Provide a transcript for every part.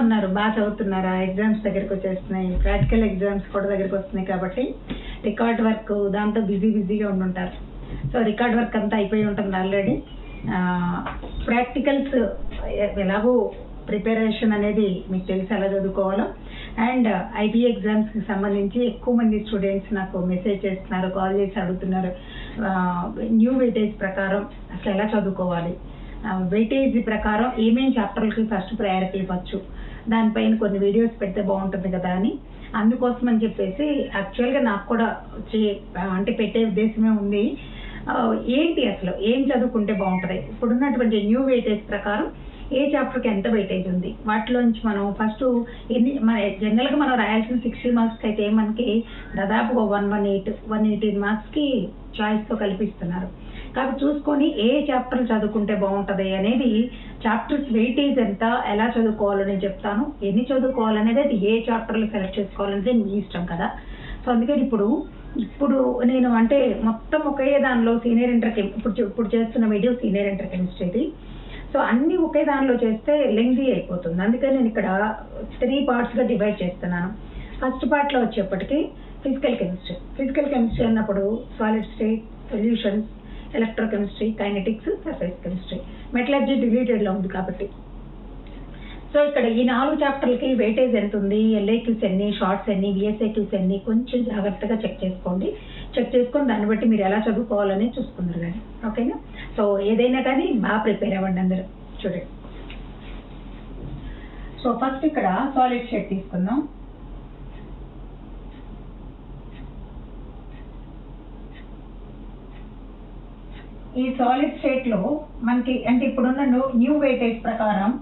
ఉన్నారు? బాగా చదువుతున్నారా? ఎగ్జామ్స్ దగ్గరికి వచ్చేస్తున్నాయి, ప్రాక్టికల్ ఎగ్జామ్స్ కూడా దగ్గరికి వస్తున్నాయి కాబట్టి రికార్డ్ వర్క్ దాంతో బిజీగా ఉండుంటారు. సో రికార్డ్ వర్క్ అంతా అయిపోయి ఉంటుంది ఆల్రెడీ. ప్రాక్టికల్స్ ఎలాగో ప్రిపరేషన్ అనేది మీకు తెలిసి ఎలా చదువుకోవాలో. అండ్ ఐబీ ఎగ్జామ్స్కి సంబంధించి ఎక్కువ మంది స్టూడెంట్స్ నాకు మెసేజ్ చేస్తున్నారు, కాల్ చేసి అడుగుతున్నారు న్యూ వెయిటేజ్ ప్రకారం అసలు ఎలా చదువుకోవాలి, వెయిటేజ్ ప్రకారం ఏమేమి చాప్టర్లకి ఫస్ట్ ప్రయారిటీ ఇవ్వచ్చు, దానిపైన కొన్ని వీడియోస్ పెడితే బాగుంటుంది కదా అని. అందుకోసం అని చెప్పేసి యాక్చువల్గా నాకు కూడా అంటే పెట్టే ఉద్దేశమే ఉంది. ఏంటి అసలు ఏం చదువుకుంటే బాగుంటుంది, ఇప్పుడున్నటువంటి న్యూ వెయిటేజ్ ప్రకారం ఏ చాప్టర్కి ఎంత వెయిటేజ్ ఉంది, వాటిలోంచి మనం ఫస్ట్ మన జనరల్గా మనం రాయాల్సిన 60 మార్క్స్కి అయితే మనకి దాదాపు 118 మార్క్స్కి చాయిస్తో కల్పిస్తున్నారు. కాబట్టి చూసుకొని ఏ చాప్టర్ చదువుకుంటే బాగుంటుంది అనేది, చాప్టర్స్ వెయిటేజ్ ఎంత, ఎలా చదువుకోవాలని చెప్తాను. ఎన్ని చదువుకోవాలనేది, అది ఏ చాప్టర్లు సెలెక్ట్ చేసుకోవాలనేది మీ ఇష్టం కదా. సో అందుకని ఇప్పుడు నేను అంటే మొత్తం ఒకే దానిలో సీనియర్ ఇంటర్ ఇప్పుడు చేస్తున్న video senior inter chemistry. So అన్ని ఒకే దానిలో చేస్తే లెంగ్తీ అయిపోతుంది. అందుకని నేను ఇక్కడ 3 పార్ట్స్గా డివైడ్ చేస్తున్నాను. ఫస్ట్ పార్ట్లో వచ్చేప్పటికి ఫిజికల్ కెమిస్ట్రీ అన్నప్పుడు solid state, solutions, electrochemistry, kinetics, surface chemistry. Metallurgy డిలీటెడ్లో ఉంది కాబట్టి. సో ఇక్కడ ఈ 4 చాప్టర్లకి వెయిటేజ్ ఎంత ఉంది, ఎల్ఐక్యూస్ ఎన్ని, షార్ట్స్ ఎన్ని, విఎస్ఐక్యూస్ ఎన్ని, కొంచెం జాగ్రత్తగా చెక్ చేసుకొని దాన్ని బట్టి మీరు ఎలా చదువుకోవాలని చూసుకున్నారు కానీ. ఓకేనా? సో ఏదైనా కానీ బాగా ప్రిపేర్ అవ్వండి అందరూ. చూడండి, సో ఫస్ట్ ఇక్కడ సాలిడ్ స్టేట్ తీసుకుందాం. ఈ సాలిడ్ స్టేట్ లో మనకి అంటే ఇప్పుడున్న న్యూ వెయిటేజ్ ప్రకారం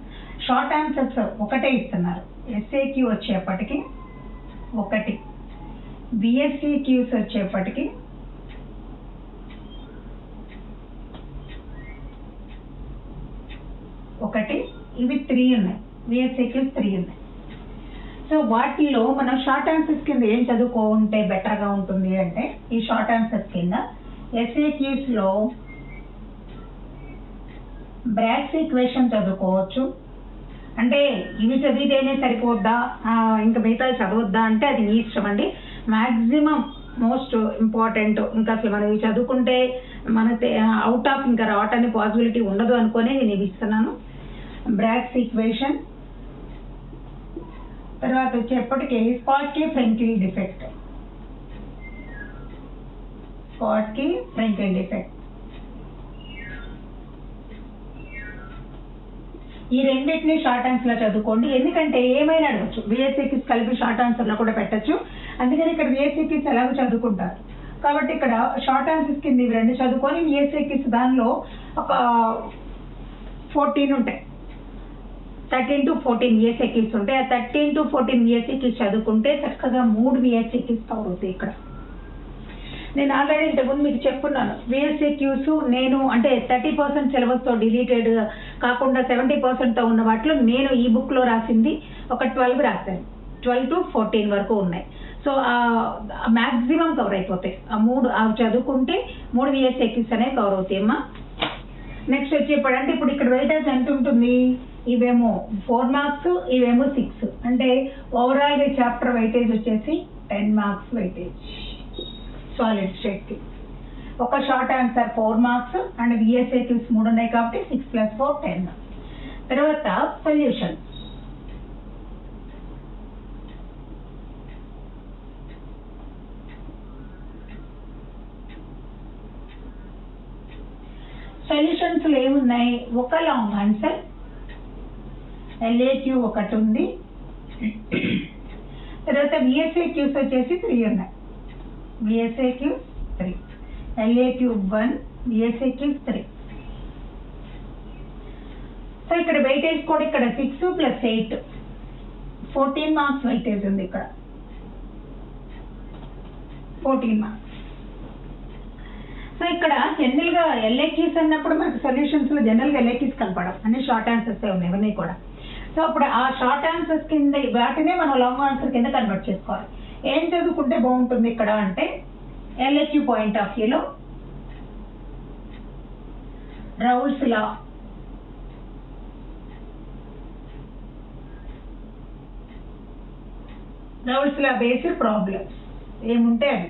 షార్ట్ ఆన్సర్స్ ఒకటే ఇస్తున్నారు. ఎస్ఏక్యూ వచ్చేప్పటికి 1, బిఎస్సిక్యూస్ వచ్చేప్పటికి 1, ఇవి 3 ఉన్నాయి, బిఎస్సిక్యూస్ 3 ఉన్నాయి. సో వాటిల్లో మనం షార్ట్ ఆన్సర్స్ కింద ఏం చదువుకుంటే బెటర్గా ఉంటుంది అంటే, ఈ షార్ట్ ఆన్సర్స్ కింద ఎస్ఏక్యూస్ లో బ్రాగ్స్ ఈక్వేషన్ చదువుకోవచ్చు. అంటే ఇవి చదివితేనే సరిపోద్దా, ఇంకా మిగతా చదవద్దా అంటే అది మీ ఇష్టం అండి. మ్యాక్సిమం మోస్ట్ ఇంపార్టెంట్, ఇంకా అసలు మనం ఇవి చదువుకుంటే మనకి అవుట్ ఆఫ్ ఇంకా రావటానికి పాసిబిలిటీ ఉండదు అనుకునే నేను ఇవి ఇస్తున్నాను. బ్రాగ్స్ ఈక్వేషన్ తర్వాత వచ్చేప్పటికి స్పాట్కీ ఫ్రెంకెల్ డిఫెక్ట్. ఈ రెండింటిని షార్ట్ ఆన్సర్ లో చదువుకోండి. ఎందుకంటే ఏమైనా అడగచ్చు, విఎస్సిక్యూస్ కలిపి షార్ట్ ఆన్సర్ లో కూడా పెట్టచ్చు. అందుకని ఇక్కడ విఎస్సిక్యూస్ ఎలాగో చదువుకుంటారు కాబట్టి ఇక్కడ షార్ట్ ఆన్సర్స్ కింద ఇవి 2 చదువుకొని, విఎస్సిక్యూస్ దానిలో ఒక 14 ఉంటాయి, 13 to 14 విఎస్సిక్యూస్ ఉంటాయి. ఆ 13 to 14 విఎస్సిక్యూస్ చదువుకుంటే చక్కగా 3 విఎస్సిక్యూస్ కవర్ అవుతాయి. ఇక్కడ నేను ఆల్రెడీ ఇంతకుముందు మీకు చెప్పున్నాను, విఎస్సిక్యూస్ నేను అంటే 30% సిలబస్తో డిలీటెడ్ కాకుండా 70%తో ఉన్న వాటిలో నేను ఈ బుక్లో రాసింది ఒక 12 రాశాను. 12 to 14 వరకు ఉన్నాయి. సో మ్యాక్సిమం కవర్ అయిపోతాయి. ఆ 3 అవి చదువుకుంటే 3 విఎస్సిక్యూస్ అనేవి కవర్ అవుతాయి అమ్మా. నెక్స్ట్ వచ్చేప్పుడంటే ఇప్పుడు ఇక్కడ వెయిటేజ్ ఎంత ఉంటుంది, ఇవేమో 4 మార్క్స్, ఇవేమో 6. అంటే ఓవరాల్గా చాప్టర్ వెయిటేజ్ వచ్చేసి 10 మార్క్స్ వెయిటేజ్. సాలిడ్ స్టేట్ కి ఒక షార్ట్ ఆన్సర్ 4 మార్క్స్ అండ్ విఎస్ఐక్యూస్ 3 ఉన్నాయి కాబట్టి 6 + 4 10. తర్వాత సొల్యూషన్. సొల్యూషన్స్ లో ఏమున్నాయి, ఒక లాంగ్ ఆన్సర్, ఎల్ఏక్యూ 1 ఉంది, తర్వాత విఎస్ఐక్యూస్ వచ్చేసి 3 ఉన్నాయి. విఎస్ఐక్యూస్ 3, ఎల్ఏక్యూ 1, విఎస్ఐక్యూస్ 3. సో ఇక్కడ వెయిటేజ్ కూడా ఇక్కడ 6 + 8 14 మార్క్స్ వెయిటేజ్ ఉంది. ఇక్కడ 14 మార్క్స్. సో ఇక్కడ జనరల్ గా ఎల్ఏక్యూస్ అన్నప్పుడు మనకు సొల్యూషన్స్ లో జనరల్ గా ఎల్ఏక్యూస్ కనపడవు, అన్ని షార్ట్ ఆన్సర్స్ ఉన్నాయి ఇవన్నీ కూడా. సో అప్పుడు ఆ షార్ట్ ఆన్సర్స్ కింద వాటినే మనం లాంగ్ ఆన్సర్ కింద కన్వర్ట్ చేసుకోవాలి. ఏం చదువుకుంటే బాగుంటుంది ఇక్కడ అంటే, ఎల్ఏక్యూ పాయింట్ ఆఫ్ వ్యూలో రౌల్స్ లా, రౌల్స్ లా బేస్డ్ ప్రాబ్లమ్స్ ఏముంటే అవి.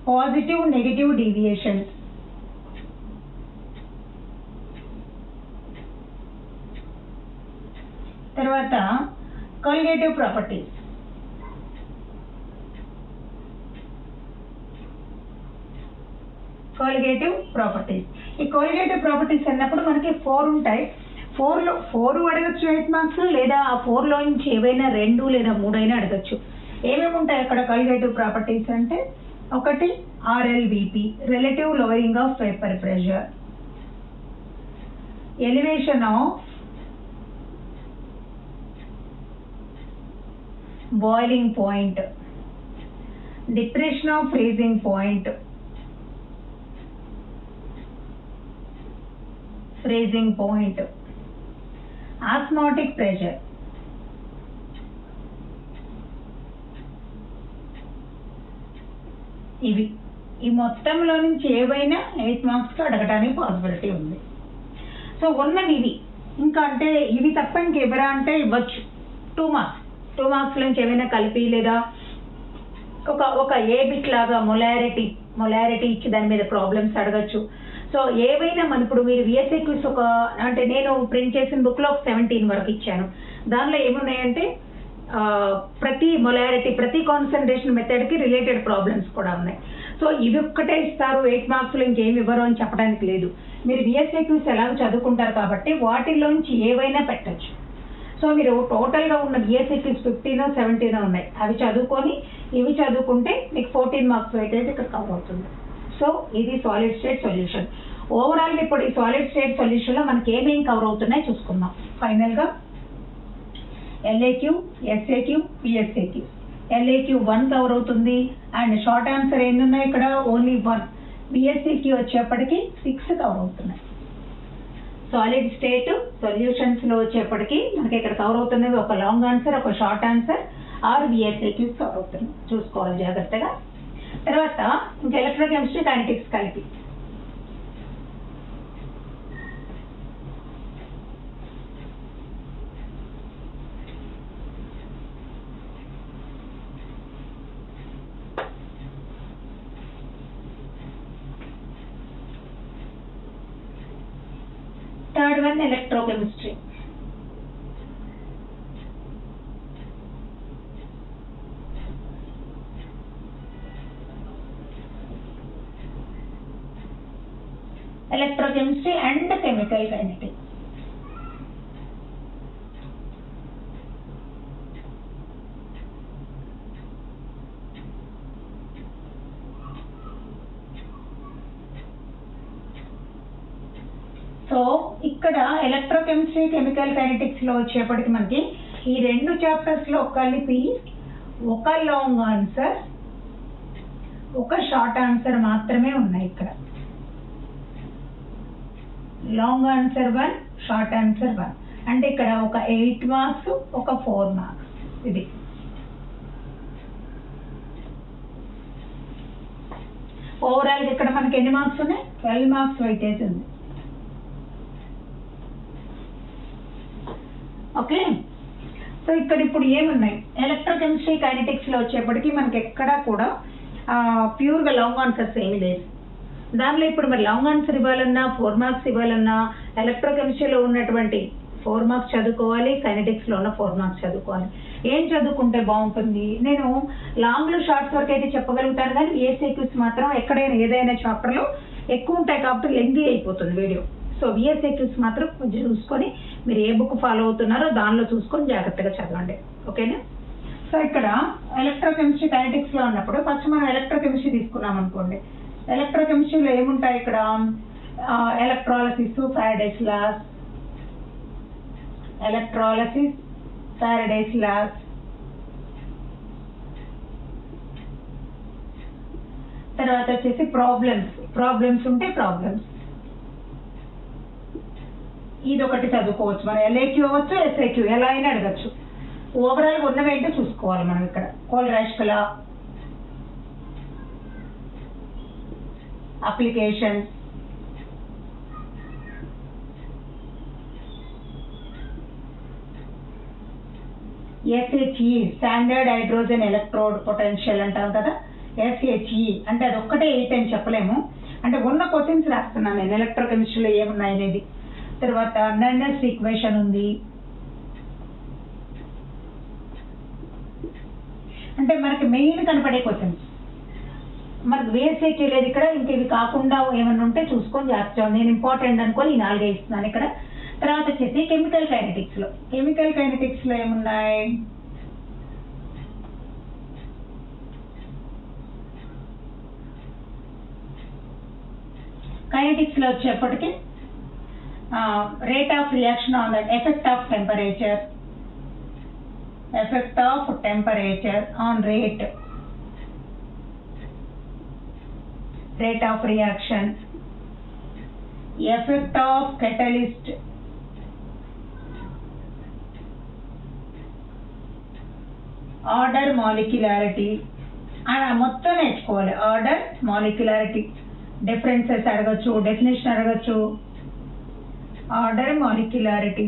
పాజిటివ్ నెగిటివ్ డీవియేషన్స్, తర్వాత కొలిగేటివ్ ప్రాపర్టీస్, కోలిగేటివ్ ప్రాపర్టీస్. ఈ కోలిగేటివ్ ప్రాపర్టీస్ అన్నప్పుడు మనకి 4 ఉంటాయి. 4లో 4 అడగచ్చు 8 మార్క్స్, లేదా ఆ 4లో నుంచి ఏవైనా 2 లేదా 3 అయినా అడగచ్చు. ఏమేమి ఉంటాయి అక్కడ కోలిగేటివ్ ప్రాపర్టీస్ అంటే, ఒకటి RLBP, relative lowering of vapour pressure, elevation of boiling point, depression of freezing point, freezing point, osmotic pressure. ఇవి ఈ మొత్తంలో నుంచి ఏవైనా 8 మార్క్స్ అడగడానికి పాసిబిలిటీ ఉంది. సో ఉన్నవి ఇవి. ఇంకా అంటే ఇవి తప్ప ఇంకెవరా అంటే ఇవ్వచ్చు 2 మార్క్స్. 2 మార్క్స్ నుంచి ఏమైనా కలిపి లేదా ఒక ఏ బిట్ లాగా మొలారిటీ ఇచ్చి దాని మీద ప్రాబ్లమ్స్ అడగచ్చు. సో ఏవైనా మన ఇప్పుడు మీరు విఎస్ఏక్యూస్ అంటే నేను ప్రింట్ చేసిన బుక్లో 17 వరకు ఇచ్చాను. దానిలో ఏమున్నాయంటే ప్రతి మొలారిటీ, ప్రతి కాన్సన్ట్రేషన్ మెథడ్కి రిలేటెడ్ ప్రాబ్లమ్స్ కూడా ఉన్నాయి. సో ఇవి ఒక్కటే ఇస్తారు 8 మార్క్స్లో ఇంకేమి ఇవ్వరు అని చెప్పడానికి లేదు. మీరు విఎస్ఏక్యూస్ ఎలాగో చదువుకుంటారు కాబట్టి వాటిలోంచి ఏవైనా పెట్టచ్చు. సో మీరు టోటల్గా ఉన్న విఎస్ఏక్యూస్ 15 17 ఉన్నాయి. అవి చదువుకొని ఇవి చదువుకుంటే మీకు 14 మార్క్స్ వెయిటేజ్ ఇక్కడ కవర్ అవుతుంది. సో ఇది సాలిడ్ స్టేట్ సొల్యూషన్. ఓవరాల్ ఇప్పుడు ఈ సాలిడ్ స్టేట్ సొల్యూషన్లో మనకి ఏమేమి కవర్ అవుతున్నాయి చూసుకుందాం. ఫైనల్గా ఎల్ఏక్యూ, ఎస్ఏక్యూ, పిఎస్ఏక్యూ. ఎల్ఏక్యూ 1 కవర్ అవుతుంది అండ్ షార్ట్ ఆన్సర్ ఎన్ని ఉన్నాయి ఇక్కడ ఓన్లీ 1. పిఎస్ఏక్యూ వచ్చేప్పటికి 6 కవర్ అవుతున్నాయి. సాలిడ్ స్టేట్ సొల్యూషన్స్లో వచ్చేప్పటికి మనకి ఇక్కడ కవర్ అవుతున్నవి ఒక లాంగ్ ఆన్సర్, ఒక షార్ట్ ఆన్సర్, 6 విఎస్ఏక్యూస్ కవర్ అవుతున్నాయి. చూసుకోవాలి జాగ్రత్తగా. తర్వాత ఇంకా ఎలక్ట్రోకెమిస్ట్రీ, కైనెటిక్స్ కలిపి third one electrochemistry. electrochemistry and chemical kinetics. So ఇక్కడ ఎలక్ట్రోకెమిస్ట్రీ, కెమికల్ కైనెటిక్స్ లో వచ్చేప్పటికి మనకి ఈ 2 చాప్టర్స్ లో కలిపి ఒక లాంగ్ ఆన్సర్, ఒక షార్ట్ ఆన్సర్ మాత్రమే ఉన్నాయి. ఇక్కడ లాంగ్ ఆన్సర్ 1, షార్ట్ ఆన్సర్ 1. అంటే ఇక్కడ ఒక 8 మార్క్స్, ఒక 4 మార్క్స్. ఇది ఓవరాల్ ఇక్కడ మనకి ఎన్ని మార్క్స్ ఉన్నాయి? 12 మార్క్స్ వెయిటేజ్ ఉంది. ఓకే. సో ఇక్కడ ఇప్పుడు ఏమున్నాయి? ఎలక్ట్రోకెమిస్ట్రీ, కైనెటిక్స్ లో వచ్చేప్పటికి మనకి ఎక్కడా కూడా ప్యూర్గా లాంగ్ ఆన్సర్స్ ఏమీ లేదు. దానిలో ఇప్పుడు మరి లాంగ్ ఆన్సర్ ఇవ్వాలన్నా, 4 మార్క్స్ ఇవ్వాలన్నా ఎలక్ట్రోకెమిస్ట్రీలో ఉన్నటువంటి 4 మార్క్స్ చదువుకోవాలి, కైనెటిక్స్లో ఉన్న 4 మార్క్స్ చదువుకోవాలి. ఏం చదువుకుంటే బాగుంటుంది? నేను లాంగ్లో షార్ట్స్ వరకు అయితే చెప్పగలుగుతాను, కానీ విఎస్ఏక్యూస్ మాత్రం ఎక్కడైనా ఏదైనా చాప్టర్లో ఎక్కువ ఉంటాయి కాబట్టి లెంగ్తీ అయిపోతుంది వీడియో. సో విఎస్ఏక్యూస్ మాత్రం కొంచెం చూసుకొని మీరు ఏ బుక్ ఫాలో అవుతున్నారో దానిలో చూసుకొని జాగ్రత్తగా చదవండి. ఓకేనా? సో ఇక్కడ ఎలక్ట్రోకెమిస్ట్రీ, కైనెటిక్స్లో ఉన్నప్పుడు ఫస్ట్ మనం ఎలక్ట్రోకెమిస్ట్రీ తీసుకున్నాం అనుకోండి. ఎలక్ట్రోకెమిస్ట్రీలో ఏముంటాయి? ఇక్కడ electrolysis, Faraday's laws, electrolysis, Faraday's laws, తర్వాత వచ్చేసి ప్రాబ్లమ్స్ ఉంటే ప్రాబ్లమ్స్. ఇది ఒకటి చదువుకోవచ్చు మనం. ఎల్ఏక్యూ అవ్వచ్చు, ఎస్ఏక్యూ ఎలా అయినా అడగచ్చు. ఓవరాల్ ఉన్నవేంటో చూసుకోవాలి మనం. ఇక్కడ కోల్రాష్కల applications, SHE standard hydrogen electrode potential అంటాం కదా, SHE అంటే అది ఒక్కటే 8 అని చెప్పలేము, అంటే ఉన్న క్వశ్చన్స్ రాస్తున్నాను నేను ఎలక్ట్రోకెమిస్ట్రీలో ఏమున్నాయి అనేది. తర్వాత నన్నెస్ ఈక్వేషన్ ఉంది, అంటే మనకి మెయిన్ కనపడే క్వశ్చన్స్. మనకు VSAQ లేదు ఇక్కడ, ఇంక ఇవి కాకుండా ఏమన్నా ఉంటే చూసుకొని చేస్తాం. నేను ఇంపార్టెంట్ అనుకోని ఈ 4 ఇస్తున్నాను ఇక్కడ. తర్వాత వచ్చేసి కెమికల్ కైనెటిక్స్లో ఏమున్నాయి, కైనెటిక్స్లో వచ్చేప్పటికి rate of reaction on the effect of temperature on rate of reaction, effect of catalyst, order molecularity అలా మొత్తం నేర్చుకోవాలి. ఆర్డర్ మాలిక్యులారిటీ డిఫరెన్సెస్ అడగచ్చు, డెఫినేషన్ అడగచ్చు, ఆర్డర్ మాలిక్యులారిటీ.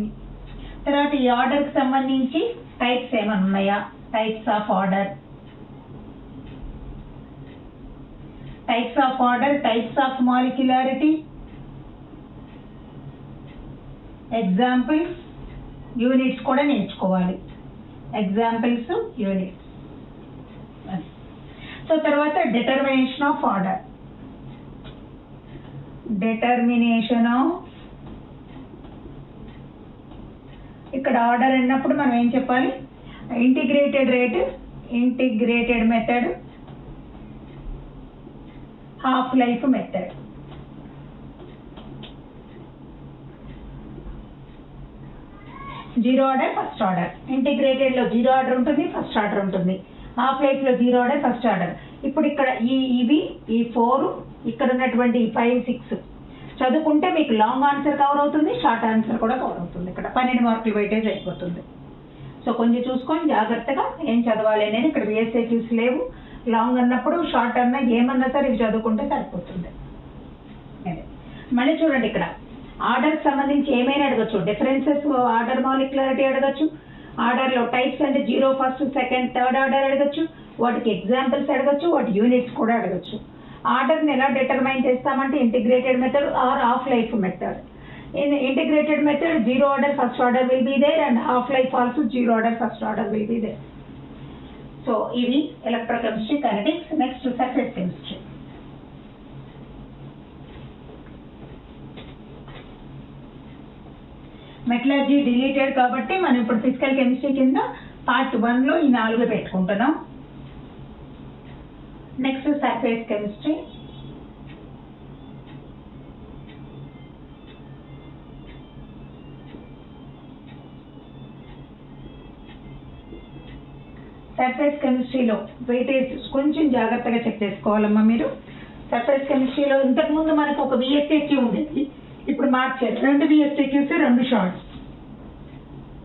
తర్వాత ఈ ఆర్డర్కి సంబంధించి టైప్స్ ఏమైనా ఉన్నాయా, types of order, types of molecularity, examples, units కూడా నేర్చుకోవాలి, ఎగ్జాంపుల్స్, యూనిట్స్. సో తర్వాత డిటర్మినేషన్ ఆఫ్ ఆర్డర్, ఇక్కడ ఆర్డర్ అన్నప్పుడు మనం ఏం చెప్పాలి, integrated rate, integrated method, half life method. Zero order, first order. ఇంటిగ్రేటెడ్లో జీరో ఆర్డర్ ఉంటుంది, ఫస్ట్ ఆర్డర్ ఉంటుంది. హాఫ్ లైఫ్లో జీరో ఆర్డర్, ఫస్ట్ ఆర్డర్. ఇప్పుడు ఇక్కడ ఇవి ఈ 4, ఇక్కడ ఉన్నటువంటి 5, 6 చదువుకుంటే మీకు లాంగ్ ఆన్సర్ కవర్ అవుతుంది, షార్ట్ ఆన్సర్ కూడా కవర్ అవుతుంది. ఇక్కడ 12 మార్కులు వెయిటేజ్ అయిపోతుంది. సో కొంచెం చూసుకొని జాగ్రత్తగా ఏం చదవాలి అనేది. ఇక్కడ VSAQs లేవు, లాంగ్ అన్నప్పుడు షార్ట్ అన్నా ఏమన్నా సరే ఇవి చదువుకుంటే సరిపోతుంది. మళ్ళీ చూడండి, ఇక్కడ ఆర్డర్కి సంబంధించి ఏమైనా అడగచ్చు, డిఫరెన్సెస్, ఆర్డర్ మాలిక్యులారిటీ అడగచ్చు, ఆర్డర్లో టైప్స్ అంటే 0, 1, 2, 3 ఆర్డర్ అడగచ్చు, వాటికి ఎగ్జాంపుల్స్ అడగచ్చు, వాటి యూనిట్స్ కూడా అడగచ్చు. ఆర్డర్ని ఎలా డిటర్మైన్ చేస్తామంటే integrated method or half life method. In integrated method, zero order first order will be there, and half life also zero order first order will be there. So ఇవి electrochemistry, kinetics. Next surface chemistry. Metallurgy deleted కాబట్టి మనం ఇప్పుడు physical chemistry కింద part 1లో ఈ 4 పెట్టుకుంటున్నాం. Next surface chemistry. Surface కెమిస్ట్రీలో weightage కొంచెం జాగ్రత్తగా చెక్ చేసుకోవాలమ్మా మీరు. సర్ఫేస్ కెమిస్ట్రీలో ఇంతకుముందు మనకు ఒక VSAQ ఉండేది, ఇప్పుడు మార్చారు. 2 VSAQs, 2 shorts.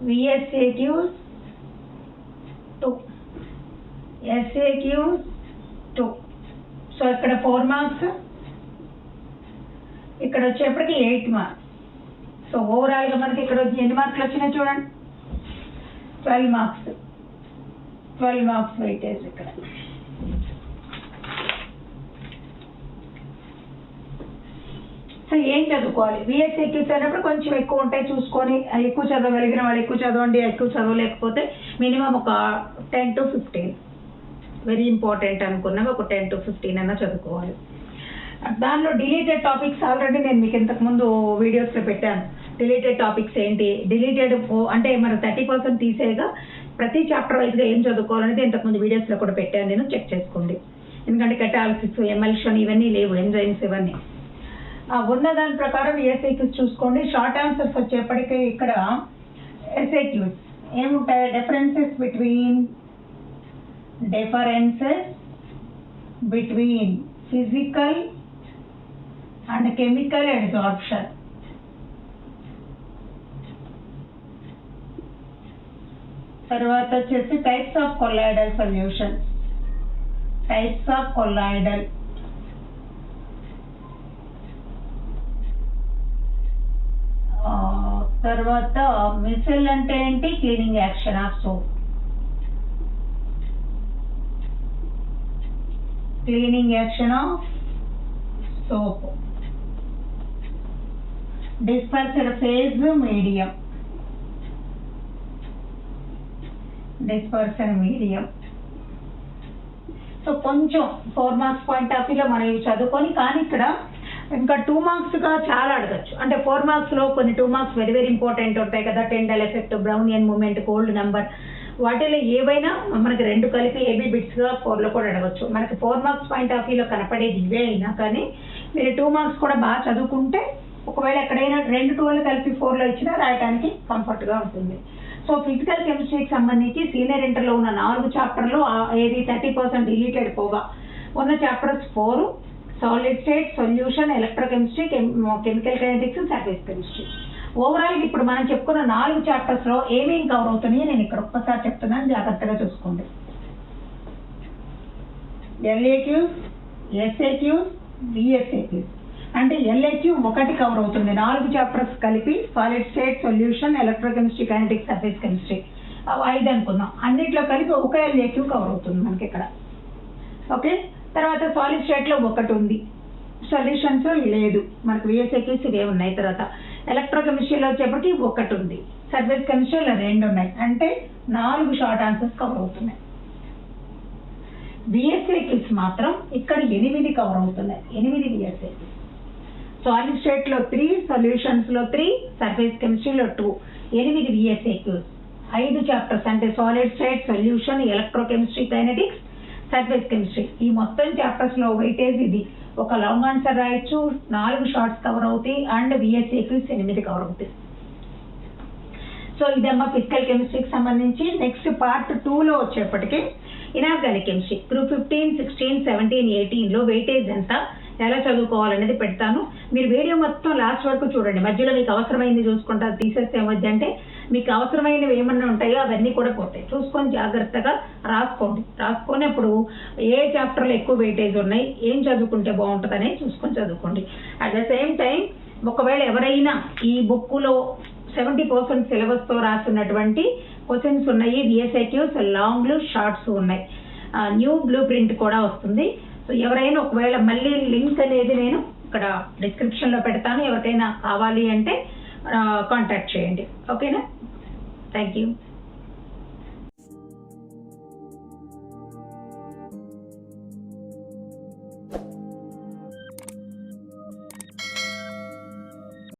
VSAQs 2, SAQs 2. So ఇక్కడ 4 మార్క్స్, ఇక్కడ వచ్చేప్పటికి 8 మార్క్స్. సో ఓవరాల్గా మనకి ఇక్కడ ఎన్ని మార్కులు వచ్చినాయి చూడండి, 12 మార్క్స్. 12 మార్క్స్ వెయిటేజ్ ఇక్కడ. సో ఏం చదువుకోవాలి, VSAQs అన్నప్పుడు కొంచెం ఎక్కువ ఉంటాయి చూసుకొని, ఎక్కువ చదవగలిగిన వాళ్ళు ఎక్కువ చదవండి, ఎక్కువ చదవలేకపోతే మినిమం ఒక 10 to 15 వెరీ ఇంపార్టెంట్ అనుకున్నాం, ఒక 10 to 15 అన్నా చదువుకోవాలి. దానిలో డిలీటెడ్ టాపిక్స్ ఆల్రెడీ నేను మీకు ఇంతకుముందు వీడియోస్లో పెట్టాను. డిలీటెడ్ టాపిక్స్ ఏంటి, డిలీటెడ్ అంటే మనం 30% తీసేగా ప్రతి చాప్టర్ వైజ్గా ఏం చదువుకోవాలనేది ఇంతకుముందు వీడియోస్లో కూడా పెట్టాను, నేను చెక్ చేసుకోండి. ఎందుకంటే కెటాలిసిస్, ఎమల్షన్ ఇవన్నీ లేవు, ఎంజైమ్స్ ఇవన్నీ ఉన్న దాని ప్రకారం VSAQs చూసుకోండి. షార్ట్ ఆన్సర్స్ వచ్చేప్పటికీ ఇక్కడ SAQs ఏముంటాయి, differences between physical and chemical absorption. తర్వాత వచ్చేసి types of colloidal solution, types of colloidal. తర్వాత మిసెల్ అంటే ఏంటి, cleaning action of soap. Cleaning action of soap, dispersed phase medium, dispersion medium. So కొంచెం 4 marks point of వ్యూలో మనం ఇవి చదువుకొని, కానీ ఇక్కడ ఇంకా 2 మార్క్స్గా చాలా అడగచ్చు. అంటే 4 మార్క్స్లో కొన్ని 2 మార్క్స్ వెరీ వెరీ ఇంపార్టెంట్ ఉంటాయి కదా, Tyndall effect, Brownian movement, gold number, వాటిలో ఏవైనా మనకి 2 కలిపి ఏబీ బిట్స్గా 4లో కూడా అడగచ్చు. మనకి 4 మార్క్స్ పాయింట్ ఆఫ్ వ్యూలో కనపడేది ఇవే అయినా కానీ మీరు 2 మార్క్స్ కూడా బాగా చదువుకుంటే ఒకవేళ ఎక్కడైనా 2 2 కలిపి 4లో ఇచ్చినా రాయడానికి కంఫర్ట్గా ఉంటుంది. సో ఫిజికల్ కెమిస్ట్రీకి సంబంధించి సీనియర్ ఇంటర్లో ఉన్న 4 చాప్టర్లు ఏది 30% డిలీటెడ్ పోగా ఉన్న chapters 4, solid state, solution, electrochemistry, chemical kinetics, surface chemistry. Overall ఇప్పుడు మనం చెప్పుకున్న 4 చాప్టర్స్లో ఏమేమి కవర్ అవుతున్నాయో నేను ఇక్కడ ఒక్కసారి చెప్తున్నాను, జాగ్రత్తగా చూసుకోండి. LAQs, SAQs, VSAQs. అంటే ఎల్ఏక్యూ 1 కవర్ అవుతుంది, 4 చాప్టర్స్ కలిపి solid state, solution, electrochemistry, kinetics, surface chemistry 5 అనుకుందాం. అన్నిట్లో కలిపి 1 ఎల్ఏక్యూ కవర్ అవుతుంది మనకి ఇక్కడ. ఓకే, తర్వాత సాలిడ్ స్టేట్లో 1 ఉంది, సొల్యూషన్స్ లేదు, మనకు విఎస్ఏక్యూస్ ఇవే ఉన్నాయి. తర్వాత ఎలక్ట్రోకెమిస్ట్రీలో వచ్చేప్పటికి 1 ఉంది, సర్ఫేస్ కెమిస్ట్రీలో 2 ఉన్నాయి. అంటే 4 షార్ట్ ఆన్సర్స్ కవర్ అవుతున్నాయి. విఎస్ఏక్యూస్ మాత్రం ఇక్కడ 8 కవర్ అవుతున్నాయి, 8 విఎస్ఏక్యూస్. సాలిడ్ స్టేట్లో 3, సొల్యూషన్స్లో 3, సర్ఫేస్ కెమిస్ట్రీలో 2, 8 విఎస్ఏక్యూస్. 5 చాప్టర్స్ అంటే solid state, solution, electrochemistry, kinetics, surface chemistry. ఈ మొత్తం చాప్టర్స్లో వెయిటేజ్ ఇది. ఒక లాంగ్ ఆన్సర్ రాయొచ్చు, 4 షార్ట్స్ కవర్ అవుతాయి, అండ్ విఎస్ఏక్యూస్ 8 కవర్ అవుతాయి. సో ఇదమ్మా ఫిజికల్ కెమిస్ట్రీకి సంబంధించి. నెక్స్ట్ పార్ట్ 2లో వచ్చేప్పటికి ఇనార్గానిక్ కెమిస్ట్రీ గ్రూప్ 15, 16, 17, 18లో వెయిటేజ్ ఎంత, ఎలా చదువుకోవాలనేది పెడతాను. మీరు వీడియో మొత్తం లాస్ట్ వరకు చూడండి, మధ్యలో మీకు అవసరమైంది చూసుకుంటా, తీసేస్తే ఏమొద్దంటే మీకు అవసరమైనవి ఏమన్నా ఉంటాయో అవన్నీ కూడా పోతాయి. చూసుకొని జాగ్రత్తగా రాసుకోండి. రాసుకునేప్పుడు ఏ చాప్టర్లో ఎక్కువ వెయిటేజ్ ఉన్నాయి, ఏం చదువుకుంటే బాగుంటుంది అనేది చూసుకొని చదువుకోండి. అట్ ద సేమ్ టైం ఒకవేళ ఎవరైనా ఈ బుక్లో 70% సిలబస్తో రాస్తున్నటువంటి క్వశ్చన్స్ ఉన్నాయి, విఎస్ఐక్యూస్ లాంగ్లు, షార్ట్స్ ఉన్నాయి, న్యూ బ్లూ ప్రింట్ కూడా వస్తుంది. సో ఎవరైనా ఒకవేళ మళ్ళీ లింక్ అనేది నేను ఇక్కడ డిస్క్రిప్షన్లో పెడతాను, ఎవరికైనా కావాలి అంటే కాంటాక్ట్ చేయండి. ఓకేనా? Thank you.